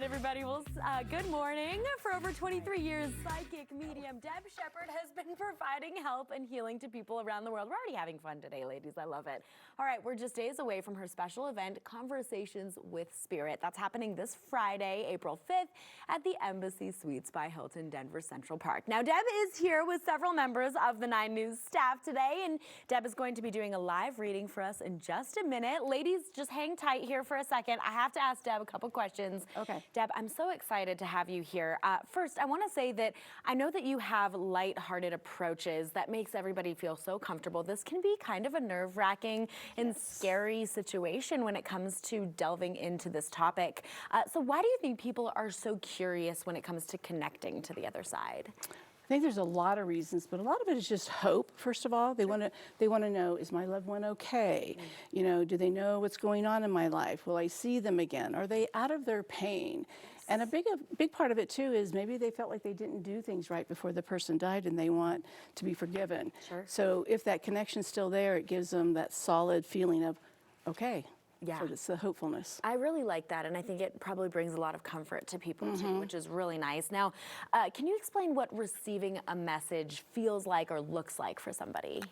right, everybody. Well, good morning. For over 23 years, psychic medium Deb Sheppard has been providing help and healing to people around the world. We're already having fun today, ladies. I love it. All right, we're just days away from her special event, Conversations with Spirit. That's happening this Friday, April 5th, at the Embassy Suites by Hilton Denver Central Park. Now, Deb is here with several members of the 9 News staff today, and Deb is going to be doing a live reading for us in just a minute. Ladies, just hang tight here for a second. I have to ask Deb a couple questions. Okay. Deb, I'm so excited to have you here. First, I want to say that I know that you have lighthearted approaches that makes everybody feel so comfortable. This can be kind of a nerve-wracking and scary situation when it comes to delving into this topic. So why do you think people are so curious when it comes to connecting to the other side? I think there's a lot of reasons, but a lot of it is just hope. First of all, they want to know, is my loved one okay? You know, do they know what's going on in my life? Will I see them again? Are they out of their pain? And a big part of it too is maybe they felt like they didn't do things right before the person died and they want to be forgiven. Sure. So if that connection's still there, it gives them that solid feeling of, okay. Yeah. So it's the hopefulness. I really like that, and I think it probably brings a lot of comfort to people too, which is really nice. Now, can you explain what receiving a message feels like or looks like for somebody?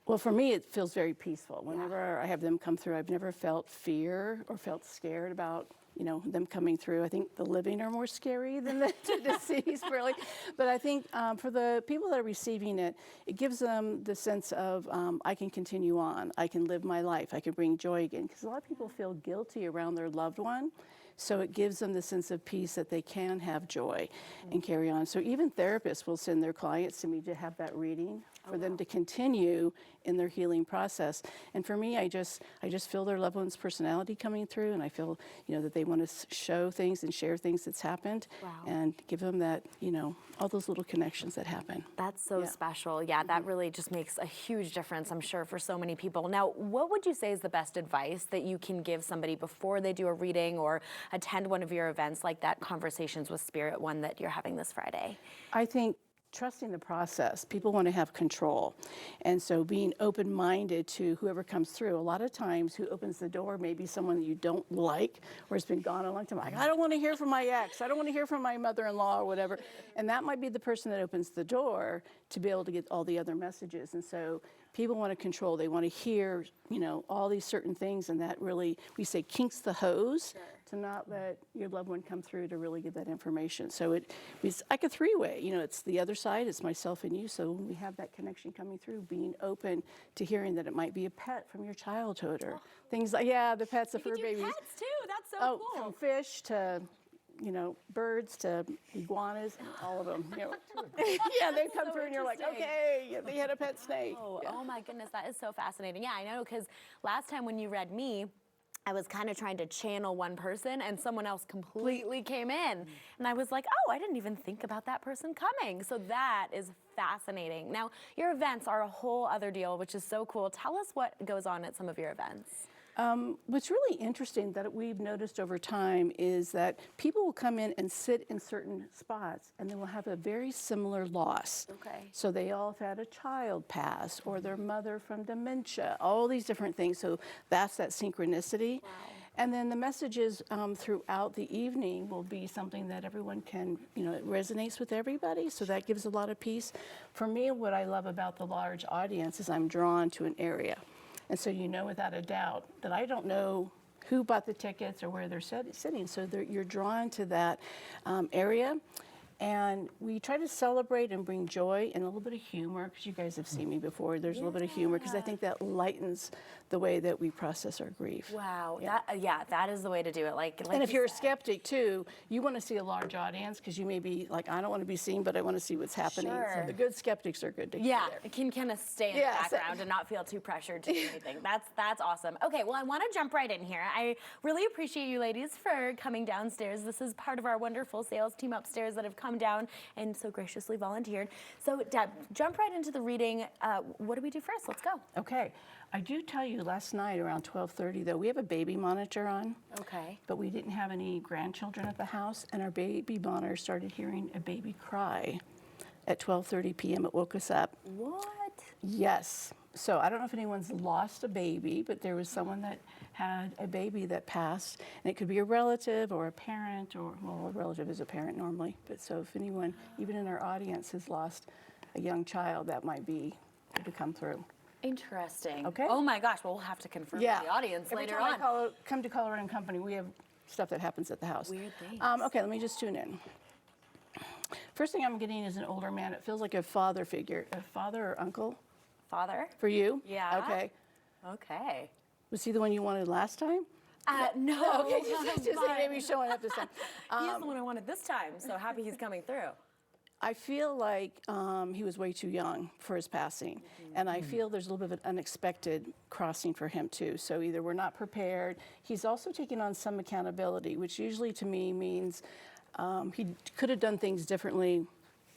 Well, for me, it feels very peaceful. Whenever I have them come through, I've never felt fear or felt scared about, you know, them coming through. I think the living are more scary than the deceased, really. But I think for the people that are receiving it, it gives them the sense of I can continue on. I can live my life. I can bring joy again. Because a lot of people feel guilty around their loved one. So it gives them the sense of peace that they can have joy and carry on. So even therapists will send their clients to me to have that reading for them to continue in their healing process. And for me, I just feel their loved one's personality coming through, and I feel, you know, that they want to show things and share things that's happened and give them that, you know, all those little connections that happen. That's so special. Yeah, that really just makes a huge difference, I'm sure, for so many people. Now, what would you say is the best advice that you can give somebody before they do a reading or attend one of your events like that Conversations with Spirit one that you're having this Friday? I think trusting the process. People want to have control. And so being open-minded to whoever comes through. A lot of times who opens the door may be someone that you don't like or has been gone a long time. Like, I don't want to hear from my ex. I don't want to hear from my mother-in-law or whatever. And that might be the person that opens the door to be able to get all the other messages. And so people want to control. They want to hear, you know, all these certain things, and that really, we say, kinks the hose to not let your loved one come through to really give that information. So it's like a three-way. You know, it's the other side, it's myself and you. So when we have that connection coming through, being open to hearing that it might be a pet from your childhood or things like, the pets, the fur babies. Pets too. That's so cool. From fish to, you know, birds to iguanas, all of them. You know. Yeah, they come through and you're like, okay, they had a pet snake. Oh my goodness, that is so fascinating. Yeah, I know, because last time when you read me, I was kind of trying to channel one person and someone else completely came in. And I was like, oh, I didn't even think about that person coming. So that is fascinating. Now, your events are a whole other deal, which is so cool. Tell us what goes on at some of your events. What's really interesting that we've noticed over time is that people will come in and sit in certain spots and they will have a very similar loss. Okay. So they all have had a child pass or their mother from dementia, all these different things. So that's that synchronicity. Wow. And then the messages throughout the evening will be something that everyone can, you know, it resonates with everybody. So that gives a lot of peace. For me, what I love about the large audience is I'm drawn to an area. And so you know without a doubt that I don't know who bought the tickets or where they're sitting. So you're drawn to that area. And we try to celebrate and bring joy and a little bit of humor, because you guys have seen me before. There's a little bit of humor, because I think that lightens the way that we process our grief. Wow, that is the way to do it. Like and if you're a skeptic too, you want to see a large audience, because you may be like, I don't want to be seen, but I want to see what's happening. Sure. So the good skeptics are good to hear. It can kind of stay in the background and not feel too pressured to do anything. That's awesome. Okay, well, I want to jump right in here. I really appreciate you ladies for coming downstairs. This is part of our wonderful sales team upstairs that have come down and so graciously volunteered. So Deb, jump right into the reading. What do we do first? Let's go. Okay. I do tell you last night around 12:30 though, we have a baby monitor on. Okay. But we didn't have any grandchildren at the house, and our baby monitor started hearing a baby cry at 12:30 p.m. It woke us up. What? Yes. So I don't know if anyone's lost a baby, but there was someone that had a baby that passed, and it could be a relative or a parent, or, well, a relative is a parent normally, but so if anyone, even in our audience, has lost a young child, that might be to come through. Interesting. Okay. Oh my gosh, well, we'll have to confirm with the audience Every later time on. I come to Colorado and Company, we have stuff that happens at the house. Weird things. Okay, let me just tune in. First thing I'm getting is an older man. It feels like a father figure, a father or uncle. Father? For you? Yeah. Okay. Okay. Was he the one you wanted last time? No. Okay, just maybe showing up this time. He's the one I wanted this time, so happy he's coming through. I feel like he was way too young for his passing. And I feel there's a little bit of an unexpected crossing for him too. So either we're not prepared. He's also taking on some accountability, which usually to me means he could have done things differently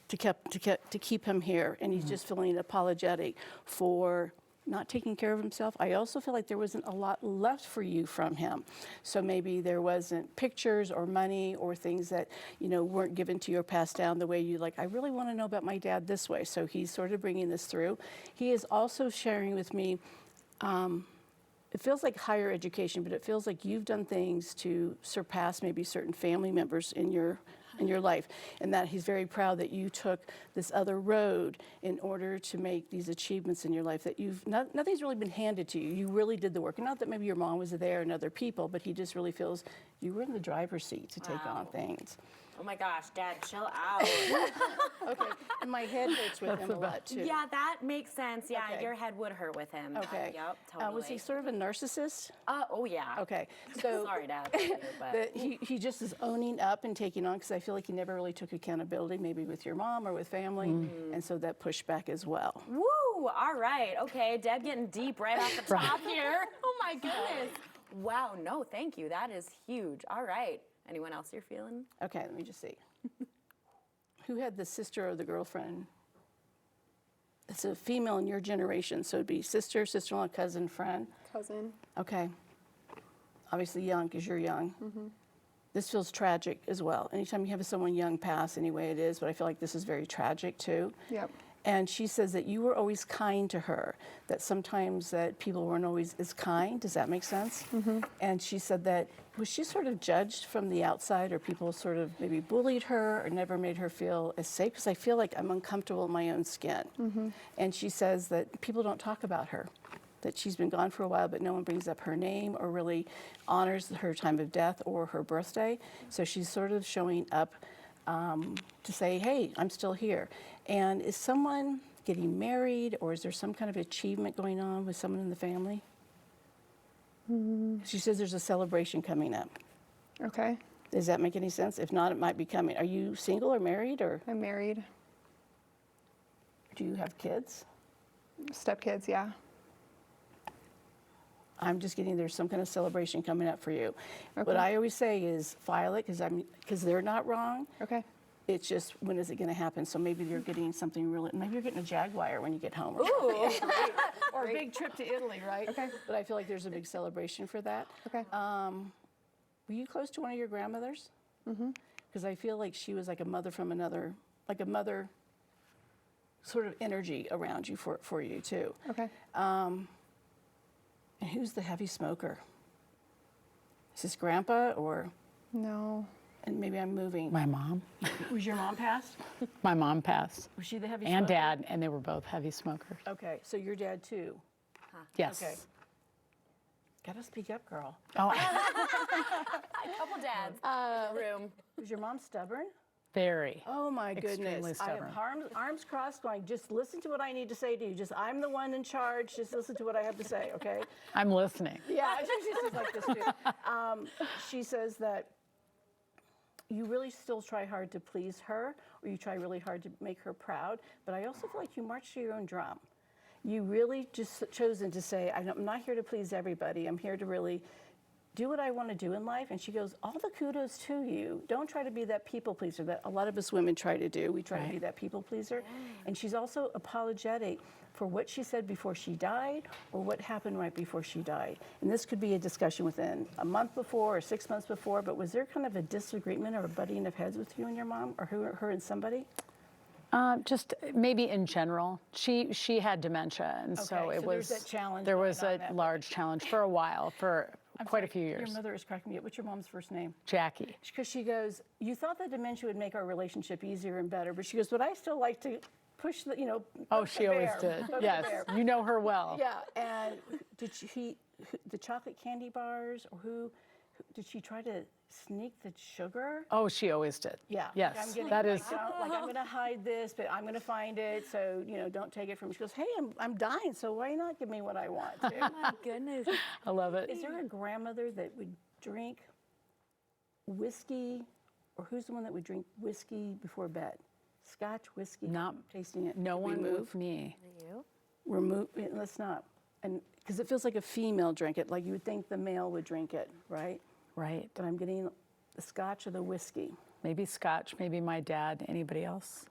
to keep him here. And he's just feeling apologetic for not taking care of himself. I also feel like there wasn't a lot left for you from him. So maybe there wasn't pictures or money or things that, you know, weren't given to you or passed down the way you like, I really want to know about my dad this way. So he's sort of bringing this through. He is also sharing with me, it feels like higher education, but it feels like you've done things to surpass maybe certain family members in your life, and that he's very proud that you took this other road in order to make these achievements in your life that nothing's really been handed to you. You really did the work. And not that maybe your mom was there and other people, but he just really feels you were in the driver's seat to take on things. Oh my gosh, Dad, chill out. Okay, and my head hurts with him a lot too. Yeah, that makes sense. Yeah, Okay. your head would hurt with him. Okay. Yep, totally. Was he sort of a narcissist? Oh yeah. Okay, so Sorry, Dad. I love you, but- he just is owning up and taking on, because I feel like he never really took accountability, maybe with your mom or with family, and so that pushed back as well. Woo! All right. Okay, Deb getting deep right off the top here. Oh my goodness. Wow. No, thank you. That is huge. All right. Anyone else you're feeling? Okay, let me just see. Who had the sister or the girlfriend? It's a female in your generation, so it'd be sister, sister-in-law, cousin, friend. Cousin. Okay. Obviously young, because you're young. This feels tragic as well. Anytime you have someone young pass, anyway it is, but I feel like this is very tragic too. Yep. And she says that you were always kind to her, that sometimes that people weren't always as kind. Does that make sense? And she said that, was she sort of judged from the outside, or people sort of maybe bullied her or never made her feel as safe? Because I feel like I'm uncomfortable in my own skin. And she says that people don't talk about her, that she's been gone for a while, but no one brings up her name or really honors her time of death or her birthday. So she's sort of showing up to say, hey, I'm still here. And is someone getting married, or is there some kind of achievement going on with someone in the family? She says there's a celebration coming up. Okay. Does that make any sense? If not, it might be coming. Are you single or married, or I'm married. do you have kids? Stepkids, yeah. I'm just getting there's some kind of celebration coming up for you. What Okay. I always say is file it, because they're not wrong. Okay. It's just, when is it going to happen? So maybe you're getting something really, maybe you're getting a Jaguar when you get home. Ooh. Or a big trip to Italy, right? Okay. But I feel like there's a big celebration for that. Okay. Were you close to one of your grandmothers? Because I feel like she was like a mother from another, like a mother sort of energy around you for you too. Okay. And who's the heavy smoker? Is this grandpa, or, No. and maybe I'm moving. My mom. Was your mom passed? My mom passed. Was she the heavy smoker? And dad, and they were both heavy smokers. Okay, so your dad too. Yes. Okay. Gotta speak up, girl. Oh, A couple dads in the room. Was your mom stubborn? very. Oh my Extremely goodness. I have stubborn. arms crossed going, just listen to what I need to say to you. Just, I'm the one in charge. Just listen to what I have to say, okay? I'm listening. Yeah, she's like this too. She says that you really still try hard to please her, or you try really hard to make her proud, but I also feel like you march to your own drum. You really just chosen to say, I'm not here to please everybody. I'm here to really do what I want to do in life. And she goes, all the kudos to you. Don't try to be that people pleaser that a lot of us women try to do. We try to be that people pleaser. And she's also apologetic for what she said before she died, or what happened right before she died. And this could be a discussion within a month before or 6 months before, but was there kind of a disagreement or a butting of heads with you and your mom, or her and somebody? Just maybe in general. She had dementia, and so Okay, it so was. there's that challenge There going was on a that- large challenge for a while, for quite a few years. Your mother is cracking me up. What's your mom's first name? Jackie. Because she goes, you thought that dementia would make our relationship easier and better, but she goes, but I still like to push the, Oh, poke she the always bear, did. poke the Yes, bear. you know her well. Yeah, and did she, the chocolate candy bars, or who did she try to sneak the sugar? Oh, she always did. Yeah. Yes, I'm getting, that like, is. I'm going to hide this, but I'm going to find it, so, don't take it from me. She goes, hey, I'm dying, so why not give me what I want to? My goodness. I love it. Is there a grandmother that would drink whiskey, or who's the one that would drink whiskey before bed? Scotch, whiskey, Not tasting it. No We one move. with me. You? We're let's not. And because it feels like a female drink it, like you would think the male would drink it, right? Right. But I'm getting the scotch or the whiskey. Maybe Scotch. Maybe my dad. Anybody else?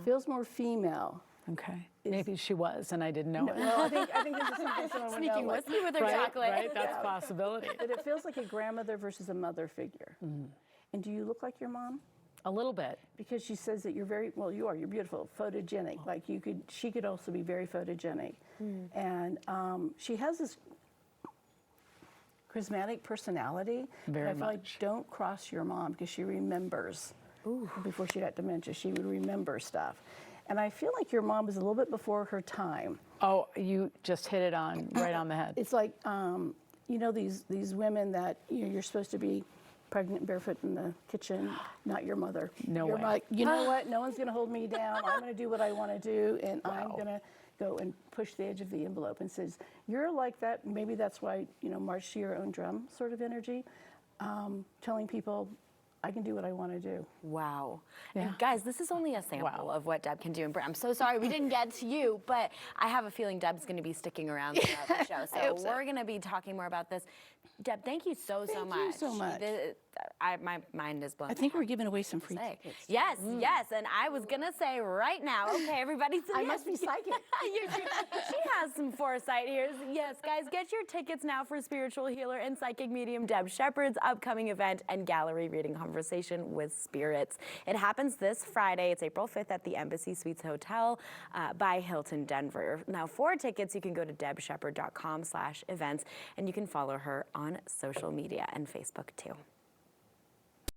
Feels more female. Okay. Maybe she was, and I didn't know it. Well, I think this is something someone would know. Sneaking like- whiskey with her Right, chocolate. right. That's a possibility. But it feels like a grandmother versus a mother figure. And do you look like your mom? A little bit. Because she says that you're you're beautiful, photogenic. Like she could also be very photogenic. And she has this charismatic personality. Very and I feel like much. don't cross your mom because she remembers. Before she got dementia, she would remember stuff. And I feel like your mom was a little bit before her time. Oh, you just hit it on right on the head. It's like, these women that you're supposed to be pregnant and barefoot in the kitchen, not your mother. No You're way. like, you know what? No one's going to hold me down. I'm going to do what I want to do, and I'm going to go and push the edge of the envelope. And says, you're like that. Maybe that's why, march to your own drum sort of energy, telling people, I can do what I want to do. Wow. Yeah. And guys, this is only a sample Wow. of what Deb can do. And I'm so sorry we didn't get to you, but I have a feeling Deb's going to be sticking around throughout the show. So hope so. we're going to be talking more about this. Deb, thank you so much. Thank you so much. My mind is blown. I think we're giving away some free Say. tickets. Yes, yes, and I was gonna say right now, okay, everybody. I must be psychic. She has some foresight here. Yes, guys, get your tickets now for spiritual healer and psychic medium Deb Sheppard's upcoming event and gallery reading conversation with spirits. It happens this Friday. It's April 5th at the Embassy Suites Hotel by Hilton Denver. Now, for tickets, you can go to debsheppard.com/events, and you can follow her on social media and Facebook too.